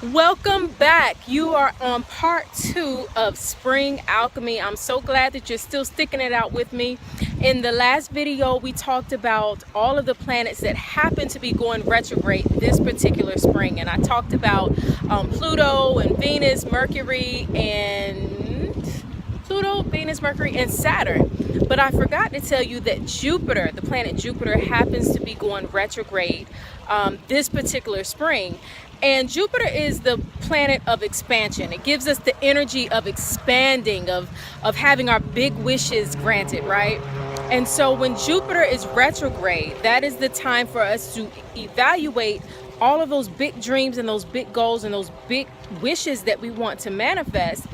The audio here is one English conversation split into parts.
Welcome back. You are on part 2 of Spring Alchemy. I'm so glad that you're still sticking it out with me. In the last video, we talked about all of the planets that happen to be going retrograde this particular spring. And I talked about Pluto and Venus, Mercury, and Saturn. But I forgot to tell you that Jupiter, the planet Jupiter, happens to be going retrograde this particular spring. And Jupiter is the planet of expansion. It gives us the energy of expanding, of having our big wishes granted, right? And so when Jupiter is retrograde, that is the time for us to evaluate all of those big dreams and those big goals and those big wishes that we want to manifest.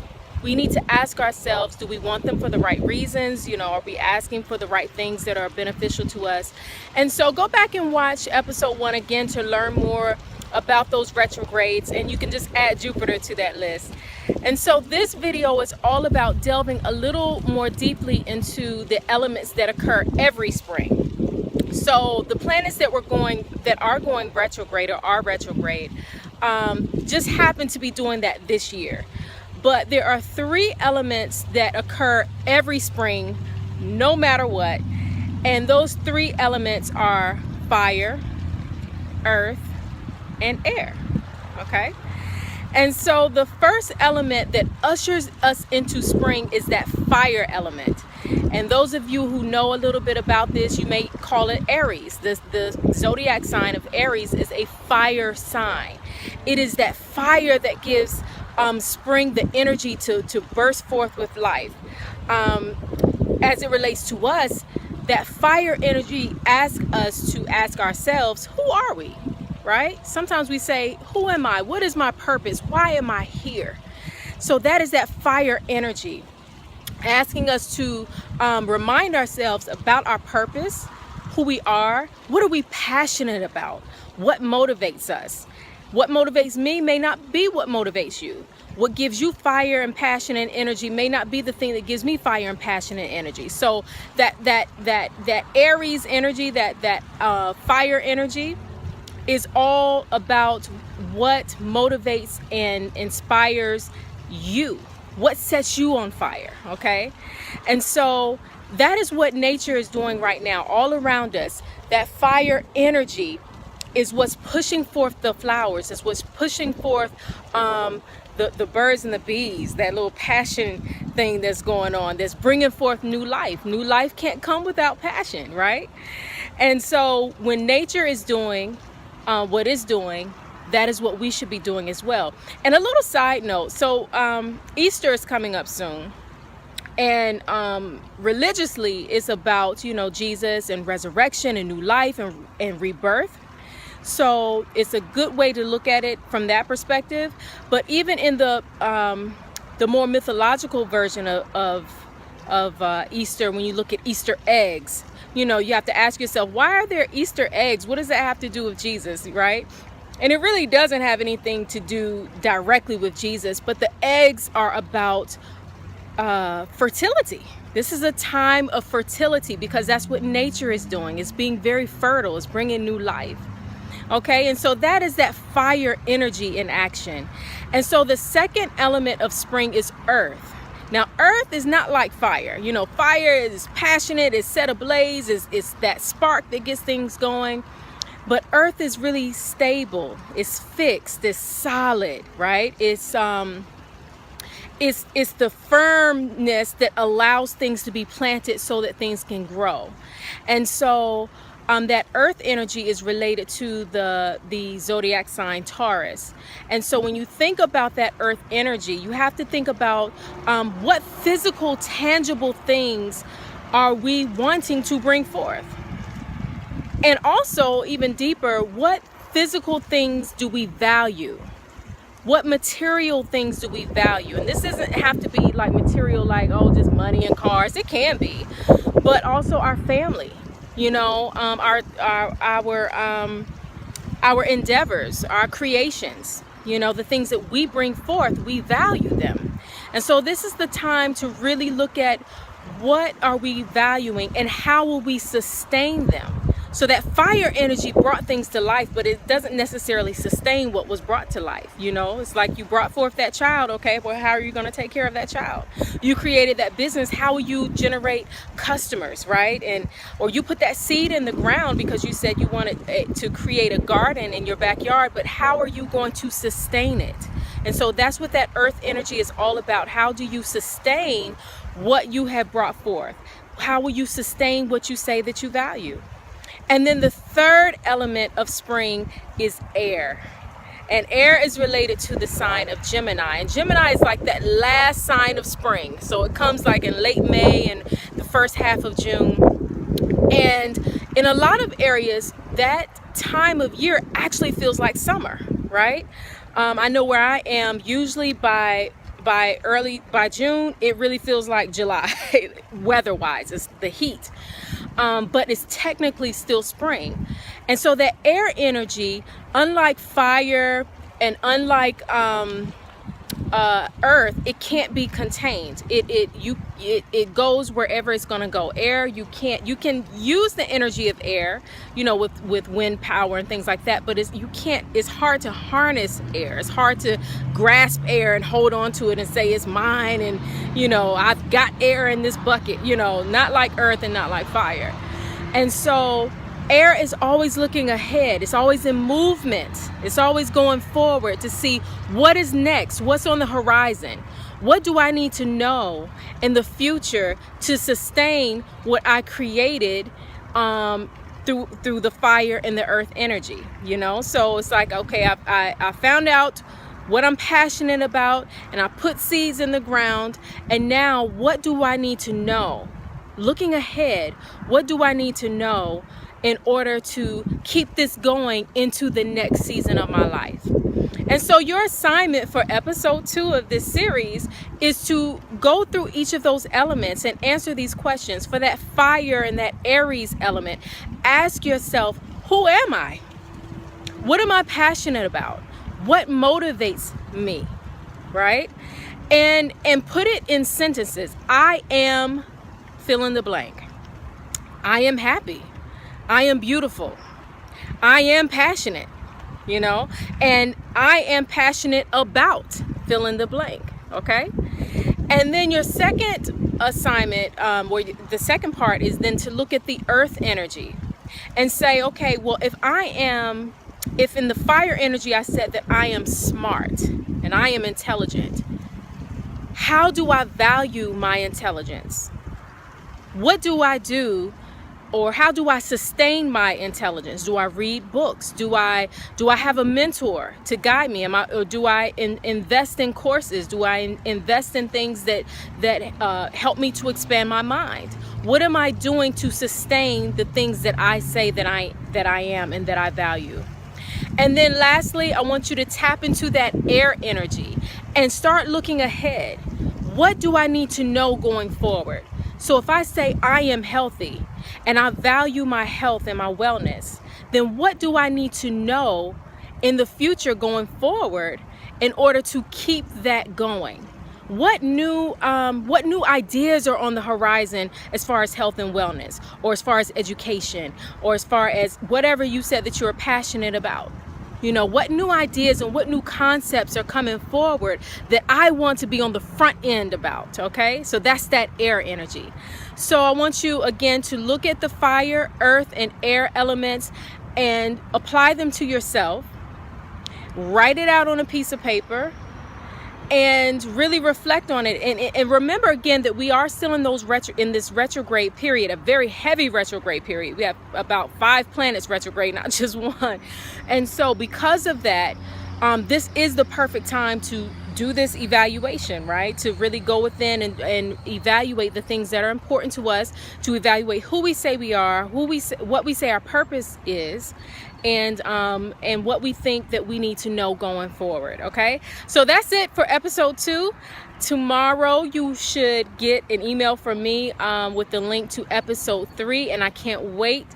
We need to ask ourselves, do we want them for the right reasons? You know, are we asking for the right things that are beneficial to us? And so go back and watch episode 1 again to learn more about those retrogrades, and you can just add Jupiter to that list. And so this video is all about delving a little more deeply into the elements that occur every spring. So the planets that are going retrograde or are retrograde just happen to be doing that this year. But there are 3 elements that occur every spring, no matter what. And those 3 elements are fire, earth, and air. Okay? And so the first element that ushers us into spring is that fire element. And those of you who know a little bit about this, you may call it Aries. The zodiac sign of Aries is a fire sign. It is that fire that gives spring the energy to burst forth with life. As it relates to us, that fire energy asks us to ask ourselves, who are we? Right? Sometimes we say, who am I? What is my purpose? Why am I here? So that is that fire energy asking us to remind ourselves about our purpose, who we are, what are we passionate about, what motivates us. What motivates me may not be what motivates you. What gives you fire and passion and energy may not be the thing that gives me fire and passion and energy. So that Aries energy, that fire energy, is all about what motivates and inspires you, what sets you on fire, okay? And so that is what nature is doing right now all around us. That fire energy is what's pushing forth the flowers, is what's pushing forth the birds and the bees, that little passion thing that's going on, that's bringing forth new life. New life can't come without passion, right? And so when nature is doing what it's doing, that is what we should be doing as well. And a little side note, so Easter is coming up soon, and religiously it's about, you know, Jesus and resurrection and new life and rebirth. So it's a good way to look at it from that perspective. But even in the more mythological version of Easter, when you look at Easter eggs, you know, you have to ask yourself, why are there Easter eggs? What does that have to do with Jesus, right? And it really doesn't have anything to do directly with Jesus, but the eggs are about fertility. This is a time of fertility because that's what nature is doing. It's being very fertile. It's bringing new life. Okay, and so that is that fire energy in action. And so the second element of spring is earth. Now, earth is not like fire. You know, fire is passionate, it's set ablaze, it's that spark that gets things going. But earth is really stable, it's fixed, it's solid, right? It's the firmness that allows things to be planted so that things can grow. And so that earth energy is related to the zodiac sign Taurus. And so when you think about that earth energy, you have to think about what physical, tangible things are we wanting to bring forth? And also, even deeper, what physical things do we value? What material things do we value? And this doesn't have to be like material like, oh, just money and cars. It can be, but also our family. You know, our endeavors, our creations, you know, the things that we bring forth, we value them. And so this is the time to really look at what are we valuing and how will we sustain them. So that fire energy brought things to life, but it doesn't necessarily sustain what was brought to life. You know, it's like you brought forth that child. Okay, well, how are you going to take care of that child? You created that business. How will you generate customers, right? Or you put that seed in the ground because you said you wanted to create a garden in your backyard, but how are you going to sustain it? And so that's what that earth energy is all about. How do you sustain what you have brought forth? How will you sustain what you say that you value? And then the third element of spring is air. And air is related to the sign of Gemini. And Gemini is like that last sign of spring. So it comes like in late May and the first half of June. And in a lot of areas, that time of year actually feels like summer, right? I know where I am, usually by June, it really feels like July, weather-wise. It's the heat. But it's technically still spring. And so that air energy, unlike fire and unlike earth, it can't be contained. It goes wherever it's going to go. Air, you can use the energy of air, you know, with wind power and things like that, but it's hard to harness air. It's hard to grasp air and hold on to it and say it's mine, and you know, I've got air in this bucket, you know, not like earth and not like fire. And so air is always looking ahead. It's always in movement. It's always going forward to see what is next, what's on the horizon. What do I need to know in the future to sustain what I created through the fire and the earth energy, you know? So it's like, okay, I found out what I'm passionate about, and I put seeds in the ground, and now what do I need to know? Looking ahead, what do I need to know in order to keep this going into the next season of my life? And so your assignment for episode 2 of this series is to go through each of those elements and answer these questions. For that fire and that Aries element, ask yourself, who am I? What am I passionate about? What motivates me, right? And put it in sentences. I am fill in the blank. I am happy. I am beautiful. I am passionate, you know, and I am passionate about fill in the blank, okay? And then your second assignment, the second part is then to look at the earth energy and say, okay, well, if in the fire energy I said that I am smart and I am intelligent, how do I value my intelligence? What do I do, or how do I sustain my intelligence? Do I read books? Do I have a mentor to guide me? Do I invest in courses? Do I invest in things that help me to expand my mind? What am I doing to sustain the things that I say that I am and that I value? And then lastly, I want you to tap into that air energy and start looking ahead. What do I need to know going forward? So if I say I am healthy and I value my health and my wellness, then what do I need to know in the future going forward in order to keep that going? What new ideas are on the horizon as far as health and wellness, or as far as education, or as far as whatever you said that you're passionate about? You know, what new ideas and what new concepts are coming forward that I want to be on the front end about, okay? So that's that air energy. So I want you, again, to look at the fire, earth, and air elements and apply them to yourself. Write it out on a piece of paper and really reflect on it. And remember, again, that we are still in this retrograde period, a very heavy retrograde period. We have about 5 planets retrograde, not just one. And so because of that, this is the perfect time to do this evaluation, right? To really go within and evaluate the things that are important to us, to evaluate who we say we are, what we say our purpose is, and what we think that we need to know going forward. Okay, so that's it for episode 2. Tomorrow you should get an email from me with the link to episode 3, and I can't wait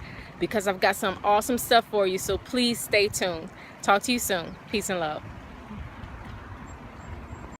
because I've got some awesome stuff for you. So please stay tuned. Talk to you soon. Peace and love.